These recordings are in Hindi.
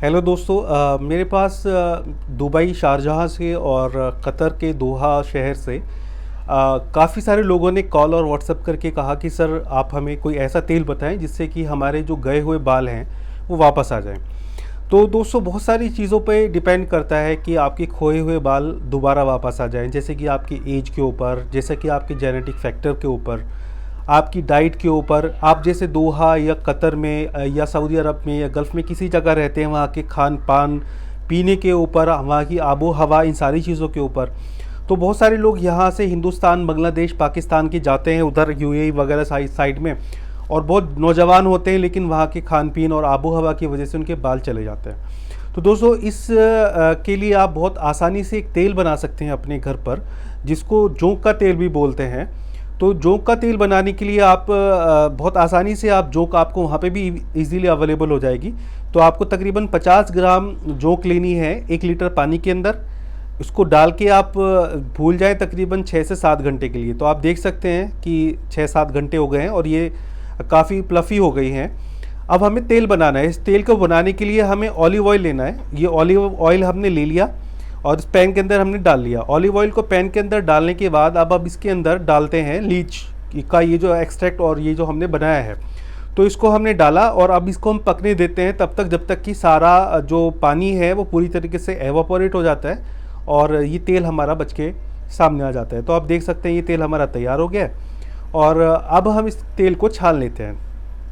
हेलो दोस्तों, मेरे पास दुबई शारजाह से और कतर के दोहा शहर से काफ़ी सारे लोगों ने कॉल और व्हाट्सएप करके कहा कि सर आप हमें कोई ऐसा तेल बताएं जिससे कि हमारे जो गए हुए बाल हैं वो वापस आ जाएं। तो दोस्तों बहुत सारी चीज़ों पे डिपेंड करता है कि आपके खोए हुए बाल दोबारा वापस आ जाएं, जैसे कि आपकी एज के ऊपर, जैसे कि आपके जेनेटिक फैक्टर के ऊपर, आपकी डाइट के ऊपर। आप जैसे दोहा या कतर में या सऊदी अरब में या गल्फ़ में किसी जगह रहते हैं, वहाँ के खान पान पीने के ऊपर, वहाँ की आबो हवा, इन सारी चीज़ों के ऊपर। तो बहुत सारे लोग यहाँ से हिंदुस्तान, बांग्लादेश, पाकिस्तान के जाते हैं उधर यूएई वगैरह साइड में, और बहुत नौजवान होते हैं, लेकिन वहाँ के खान पीन और आबो हवा की वजह से उनके बाल चले जाते हैं। तो दोस्तों इस के लिए आप बहुत आसानी से एक तेल बना सकते हैं अपने घर पर, जिसको जोंक का तेल भी बोलते हैं। तो जोंक का तेल बनाने के लिए आप बहुत आसानी से आप जोंक आपको वहाँ पे भी इजीली अवेलेबल हो जाएगी। तो आपको तकरीबन 50 ग्राम जोंक लेनी है 1 लीटर पानी के अंदर। उसको डाल के आप भूल जाएं तकरीबन 6 से 7 घंटे के लिए। तो आप देख सकते हैं कि 6-7 घंटे हो गए हैं और ये काफ़ी प्लफ़ी हो गई हैं। अब हमें तेल बनाना है। इस तेल को बनाने के लिए हमें ऑलिव ऑयल लेना है। ये ऑलिव ऑयल हमने ले लिया और इस पैन के अंदर हमने डाल लिया। ऑलिव ऑयल को पैन के अंदर डालने के बाद अब इसके अंदर डालते हैं लीच का ये जो एक्सट्रैक्ट और ये जो हमने बनाया है। तो इसको हमने डाला और अब इसको हम पकने देते हैं तब तक जब तक कि सारा जो पानी है वो पूरी तरीके से एवापोरेट हो जाता है और ये तेल हमारा बच के सामने आ जाता है। तो आप देख सकते हैं ये तेल हमारा तैयार हो गया है और अब हम इस तेल को छान लेते हैं।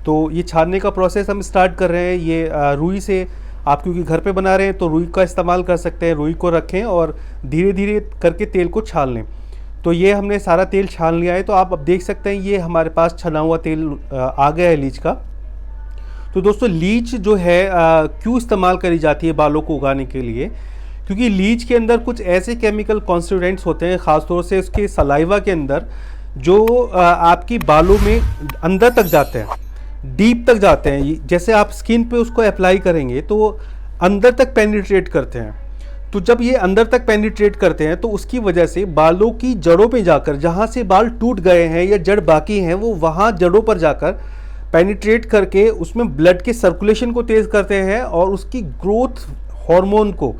तो ये छानने का प्रोसेस हम स्टार्ट कर रहे हैं। ये रुई से, आप क्योंकि घर पे बना रहे हैं तो रुई का इस्तेमाल कर सकते हैं। रुई को रखें और धीरे धीरे करके तेल को छान लें। तो ये हमने सारा तेल छान लिया है। तो आप अब देख सकते हैं ये हमारे पास छना हुआ तेल आ गया है लीच का। तो दोस्तों लीच जो है क्यों इस्तेमाल करी जाती है बालों को उगाने के लिए? क्योंकि लीच के अंदर कुछ ऐसे केमिकल कॉन्स्टिट्यूएंट्स होते हैं, ख़ासतौर से उसके सलाइवा के अंदर, जो आपकी बालों में अंदर तक जाते हैं, डीप तक जाते हैं। जैसे आप स्किन पे उसको अप्लाई करेंगे तो वो अंदर तक पेनिट्रेट करते हैं। तो जब ये अंदर तक पेनिट्रेट करते हैं तो उसकी वजह से बालों की जड़ों पे जाकर, जहाँ से बाल टूट गए हैं या जड़ बाकी हैं, वो वहाँ जड़ों पर जाकर पेनिट्रेट करके उसमें ब्लड के सर्कुलेशन को तेज़ करते हैं और उसकी ग्रोथ हार्मोन को,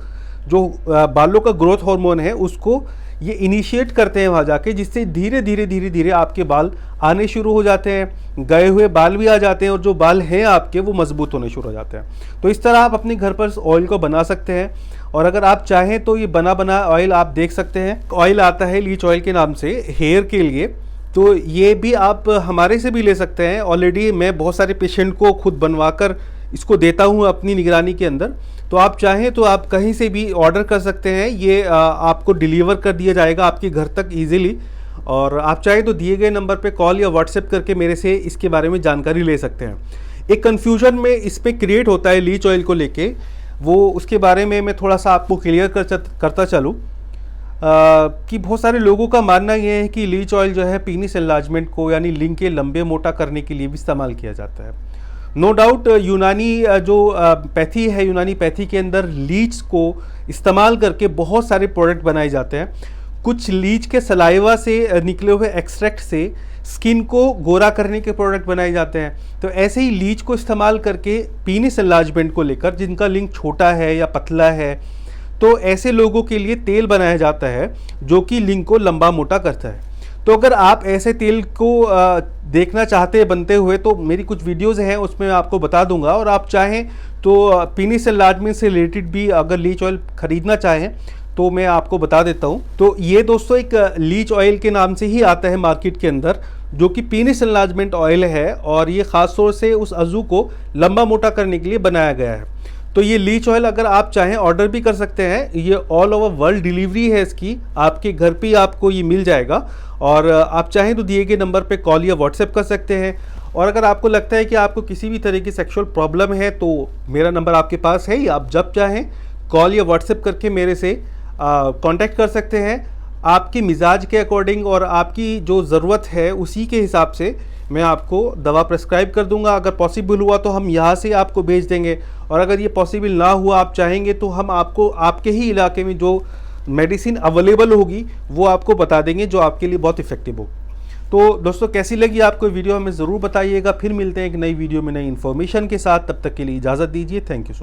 जो बालों का ग्रोथ हार्मोन है, उसको ये इनिशिएट करते हैं वहाँ जाके, जिससे धीरे धीरे आपके बाल आने शुरू हो जाते हैं। गए हुए बाल भी आ जाते हैं और जो बाल हैं आपके वो मजबूत होने शुरू हो जाते हैं। तो इस तरह आप अपने घर पर ऑयल को बना सकते हैं। और अगर आप चाहें तो ये बना ऑयल आप देख सकते हैं। ऑयल आता है लीच ऑयल के नाम से हेयर के लिए। तो ये भी आप हमारे से भी ले सकते हैं। ऑलरेडी मैं बहुत सारे पेशेंट को खुद बनवा कर इसको देता हूँ अपनी निगरानी के अंदर। तो आप चाहें तो आप कहीं से भी ऑर्डर कर सकते हैं। ये आपको डिलीवर कर दिया जाएगा आपके घर तक ईजिली। और आप चाहें तो दिए गए नंबर पे कॉल या व्हाट्सएप करके मेरे से इसके बारे में जानकारी ले सकते हैं। एक कन्फ्यूजन में इस पर क्रिएट होता है लीच ऑयल को लेके, वो उसके बारे में मैं थोड़ा सा आपको क्लियर करता चलूँ कि बहुत सारे लोगों का मानना यह है कि लीच ऑयल जो है पीनिस एनलार्जमेंट को, यानी लिंग के लंबे मोटा करने के लिए भी इस्तेमाल किया जाता है। नो डाउट यूनानी जो पैथी है, यूनानी पैथी के अंदर लीच को इस्तेमाल करके बहुत सारे प्रोडक्ट बनाए जाते हैं। कुछ लीच के सलाइवा से निकले हुए एक्सट्रैक्ट से स्किन को गोरा करने के प्रोडक्ट बनाए जाते हैं। तो ऐसे ही लीच को इस्तेमाल करके पीनिस एनलार्जमेंट को लेकर, जिनका लिंग छोटा है या पतला है, तो ऐसे लोगों के लिए तेल बनाया जाता है जो कि लिंग को लंबा मोटा करता है। तो अगर आप ऐसे तेल को देखना चाहते हैं बनते हुए, तो मेरी कुछ वीडियोस हैं उसमें मैं आपको बता दूंगा। और आप चाहें तो पीनिस एनलार्जमेंट से रिलेटेड भी अगर लीच ऑयल खरीदना चाहें तो मैं आपको बता देता हूं। तो ये दोस्तों एक लीच ऑयल के नाम से ही आता है मार्केट के अंदर, जो कि पीनिस एनलार्जमेंट ऑयल है और ये ख़ास तौर से उस अज़ू को लंबा मोटा करने के लिए बनाया गया है। तो ये लीच ऑयल अगर आप चाहें ऑर्डर भी कर सकते हैं। ये ऑल ओवर वर्ल्ड डिलीवरी है इसकी, आपके घर पे ही आपको ये मिल जाएगा। और आप चाहें तो दिए गए नंबर पे कॉल या व्हाट्सएप कर सकते हैं। और अगर आपको लगता है कि आपको किसी भी तरह की सेक्सुअल प्रॉब्लम है तो मेरा नंबर आपके पास है ही, आप जब चाहें कॉल या व्हाट्सएप करके मेरे से कांटेक्ट कर सकते हैं। आपके मिजाज के अकॉर्डिंग और आपकी जो ज़रूरत है उसी के हिसाब से मैं आपको दवा प्रेस्क्राइब कर दूंगा। अगर पॉसिबल हुआ तो हम यहाँ से आपको भेज देंगे, और अगर ये पॉसिबल ना हुआ, आप चाहेंगे तो हम आपको आपके ही इलाके में जो मेडिसिन अवेलेबल होगी वो आपको बता देंगे, जो आपके लिए बहुत इफेक्टिव हो। तो दोस्तों कैसी लगी आपको वीडियो हमें ज़रूर बताइएगा। फिर मिलते हैं एक नई वीडियो में नई इन्फॉर्मेशन के साथ। तब तक के लिए इजाज़त दीजिए। Thank you so much.